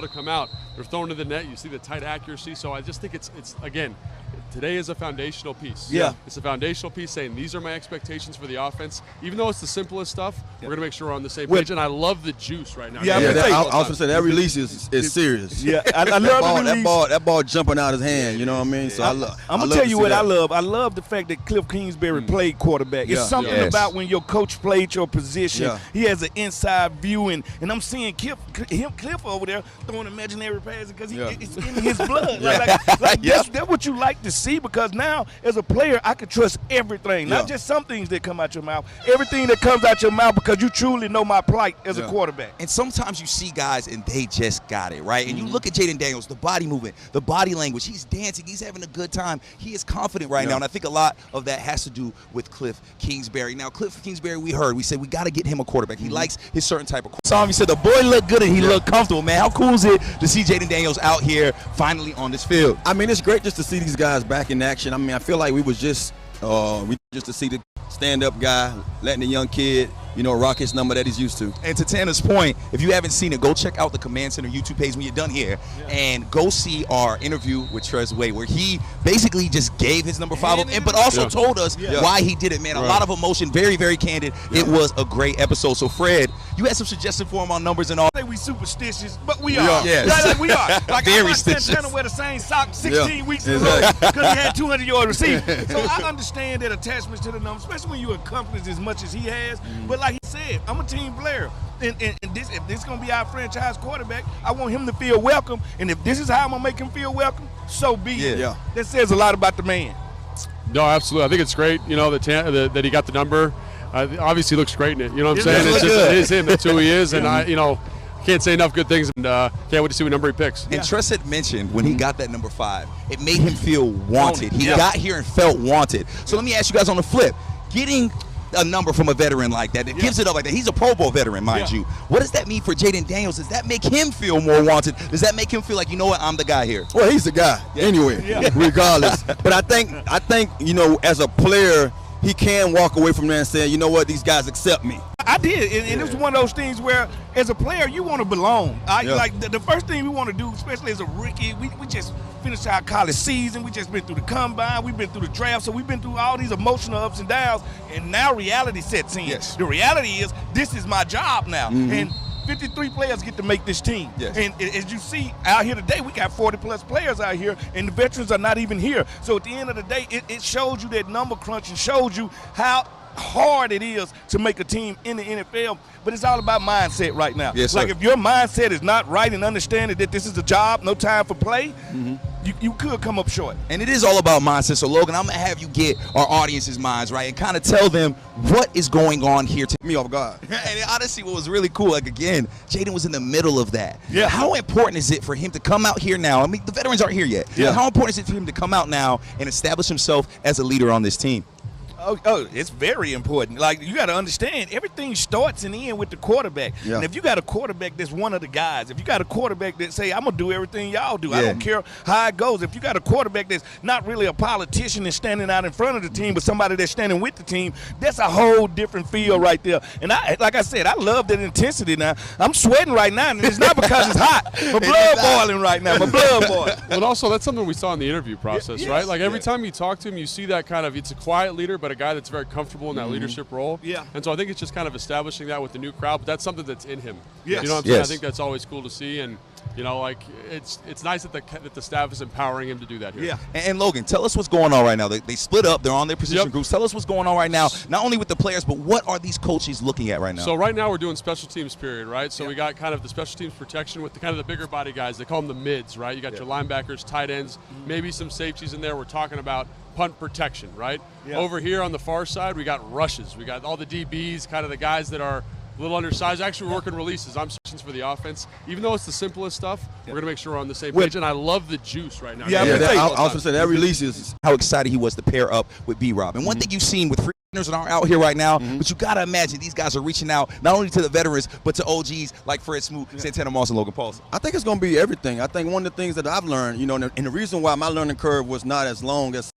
To come out, they're thrown to the net. You see the tight accuracy. So I just think it's again, today is a foundational piece. Yeah, it's a foundational piece saying these are my expectations for the offense. Even though it's the simplest stuff, we're gonna make sure we're on the same page. And I love the juice right now. Yeah, I was gonna say that release is serious. Yeah, I love that ball jumping out his hand. You know what I mean? So I'm gonna tell you what I love. I love the fact that Cliff Kingsbury played quarterback. It's something about when your coach played your position. He has an inside view, and I'm seeing Cliff over there throwing imaginary passes because it's in his blood. That's what you like to see, because now as a player I can trust everything, not just some things that come out your mouth. Everything that comes out your mouth, because you truly know my plight as a quarterback. And sometimes you see guys and they just got it, right? And you look at Jayden Daniels, the body movement, the body language. He's dancing. He's having a good time. He is confident right now, and I think a lot of that has to do with Cliff Kingsbury. Now, Cliff Kingsbury, we said we got to get him a quarterback. He likes his certain type of quarterback. He said the boy looked good and he looked comfortable, man. How cool is it to see Jayden Daniels out here finally on this field? I mean, it's great just to see these guys back in action. I mean, I feel like we was just to see the stand-up guy letting the young kid, rock his number that he's used to. And to Tanner's point, if you haven't seen it, go check out the Command Center YouTube page when you're done here, and go see our interview with Trez Way, where he basically just gave his number 5 but also told us why he did it, man. A lot of emotion, very, very candid. It was a great episode. So, Fred, you had some suggestions for him on numbers and all. I think we superstitious, but we are. Yes. Like we are. Like very I watched stitious. Santana wear the same sock 16 weeks in a row because he had 200-yard receiving. So I understand that attachments to the numbers, especially when you accomplish as much as he has. But like he said, I'm a team player. And if this is going to be our franchise quarterback, I want him to feel welcome. And if this is how I'm going to make him feel welcome, so be it. That says a lot about the man. No, absolutely. I think it's great, that he got the number. Obviously looks great in it. You know what I'm saying? It's just, it is him. That's who he is. And I can't say enough good things, and can't wait to see what number he picks. And Tress had mentioned when he got that number 5, it made him feel wanted. He got here and felt wanted. So let me ask you guys on the flip. Getting a number from a veteran like that, that gives it up like that. He's a Pro Bowl veteran, mind you. What does that mean for Jayden Daniels? Does that make him feel more wanted? Does that make him feel like, I'm the guy here? Well, he's the guy anyway, regardless. But I think as a player, he can walk away from there and say, you know what, these guys accept me. I did, and it's one of those things where, as a player, you want to belong. Like the first thing we want to do, especially as a rookie, we just finished our college season. We just been through the combine. We've been through the draft. So we've been through all these emotional ups and downs, and now reality sets in. The reality is, this is my job now. And 53 players get to make this team. And as you see out here today, we got 40-plus players out here, and the veterans are not even here. So at the end of the day, it shows you that number crunch and shows you how hard it is to make a team in the NFL, but it's all about mindset right now. Like if your mindset is not right and understanding that this is a job, no time for play, you could come up short. And it is all about mindset. So Logan, I'm gonna have you get our audience's minds right and kind of tell them what is going on here. To me off guard. And honestly, what was really cool, like again, Jayden was in the middle of that. How important is it for him to come out here now? I mean, the veterans aren't here yet. How important is it for him to come out now and establish himself as a leader on this team? Oh, it's very important. Like, you got to understand, everything starts and ends with the quarterback. And if you got a quarterback that's one of the guys, if you got a quarterback that say, I'm going to do everything y'all do, I don't care how it goes. If you got a quarterback that's not really a politician and standing out in front of the team, but somebody that's standing with the team, that's a whole different feel right there. And like I said, I love that intensity now. I'm sweating right now, and it's not because it's hot. My blood boiling right now. My blood boiling. But also, that's something we saw in the interview process, right? Like every time you talk to him, you see that kind of, it's a quiet leader, but a guy that's very comfortable in that leadership role. And so I think it's just kind of establishing that with the new crowd, but that's something that's in him. You know what I'm saying? I think that's always cool to see, and like it's nice that the staff is empowering him to do that here. And Logan, tell us what's going on right now. They split up. They're on their position groups. Tell us what's going on right now, not only with the players, but what are these coaches looking at right now? So right now we're doing special teams period, right? So we got kind of the special teams protection with the kind of the bigger body guys. They call them the mids, right? You got your linebackers, tight ends, maybe some safeties in there. We're talking about punt protection, right? Over here on the far side, we got rushes. We got all the DBs, kind of the guys that are a little undersized. Actually, we're working releases. I'm searching for the offense. Even though it's the simplest stuff, we're going to make sure we're on the same page. And I love the juice right now. I was going to say that release is how excited he was to pair up with B-Rob. And one thing you've seen with free that aren't out here right now, but you gotta imagine these guys are reaching out not only to the veterans but to OGs like Fred Smoot, Santana Moss, and Logan Paulson. I think it's going to be everything. I think one of the things that I've learned, you know, and the reason why my learning curve was not as long as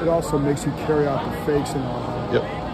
it also makes you carry out the fakes and all that. Yep.